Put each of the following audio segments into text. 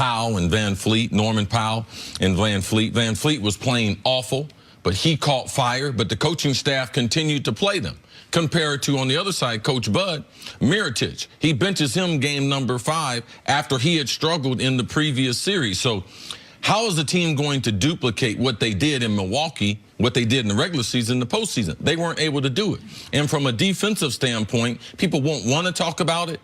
Powell and Van Fleet, Norman Powell and Van Fleet. Van Fleet was playing awful, but he caught fire, but the coaching staff continued to play them. Compared to, on the other side, Coach Bud, Mirotic. He benches him game number 5 after he had struggled in the previous series. So how is the team going to duplicate what they did in Milwaukee, what they did in the regular season, the postseason? They weren't able to do it. And from a defensive standpoint, people won't want to talk about it,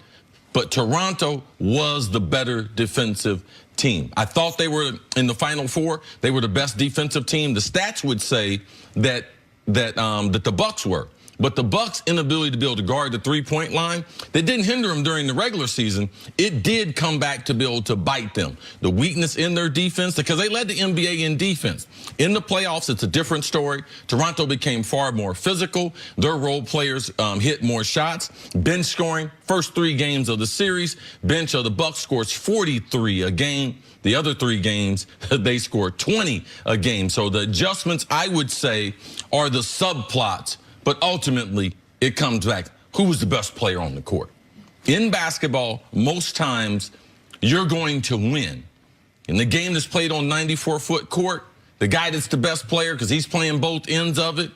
but Toronto was the better defensive team. I thought they were in the Final Four. They were the best defensive team. The stats would say that the Bucks were. But the Bucks' inability to be able to guard the three-point line, that didn't hinder them during the regular season. It did come back to be able to bite them. The weakness in their defense, because they led the NBA in defense. In the playoffs, it's a different story. Toronto became far more physical. Their role players hit more shots. Bench scoring, first 3 games of the series, bench of the Bucks scores 43 a game. The other 3 games, they scored 20 a game. So the adjustments, I would say, are the subplots. But ultimately, it comes back, who was the best player on the court? In basketball, most times, you're going to win. In the game that's played on 94-foot court, the guy that's the best player, because he's playing both ends of it,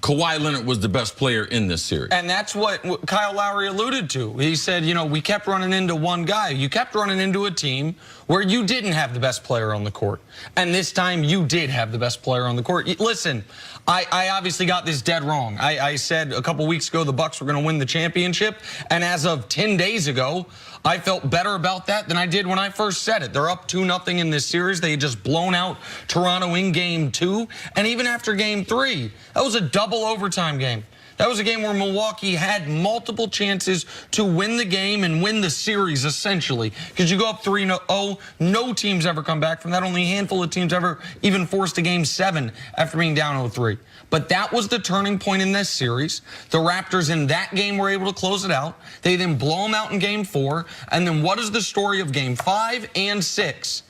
Kawhi Leonard was the best player in this series. And that's what Kyle Lowry alluded to. He said, you know, we kept running into one guy. You kept running into a team where you didn't have the best player on the court. And this time you did have the best player on the court. Listen, I obviously got this dead wrong. I said a couple weeks ago the Bucks were going to win the championship. And as of 10 days ago, I felt better about that than I did when I first said it. They're up 2-0 in this series. They had just blown out Toronto in game 2. And even after game 3, that was a double overtime game. That was a game where Milwaukee had multiple chances to win the game and win the series, essentially. Because you go up 3-0, no team's ever come back from that. Only a handful of teams ever even forced a game 7 after being down 0-3. But that was the turning point in this series. The Raptors in that game were able to close it out. They then blow them out in game 4. And then what is the story of game 5 and 6?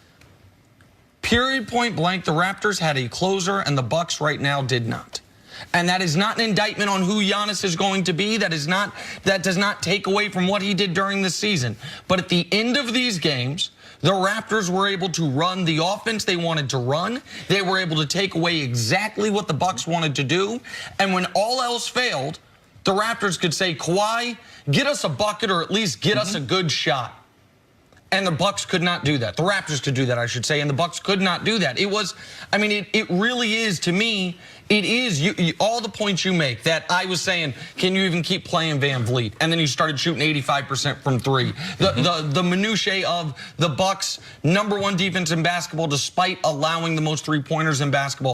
Period, point blank, the Raptors had a closer and the Bucks right now did not. And that is not an indictment on who Giannis is going to be. That does not take away from what he did during the season. But at the end of these games, the Raptors were able to run the offense they wanted to run. They were able to take away exactly what the Bucks wanted to do. And when all else failed, the Raptors could say, Kawhi, get us a bucket or at least get us a good shot. And the Bucks could not do that. The Raptors could do that, I should say, and the Bucks could not do that. It was, I mean, it really is, to me, it is all the points you make that I was saying, can you even keep playing Van Vliet? And then you started shooting 85% from 3. The minutiae of the Bucks' #1 defense in basketball, despite allowing the most 3-pointers in basketball.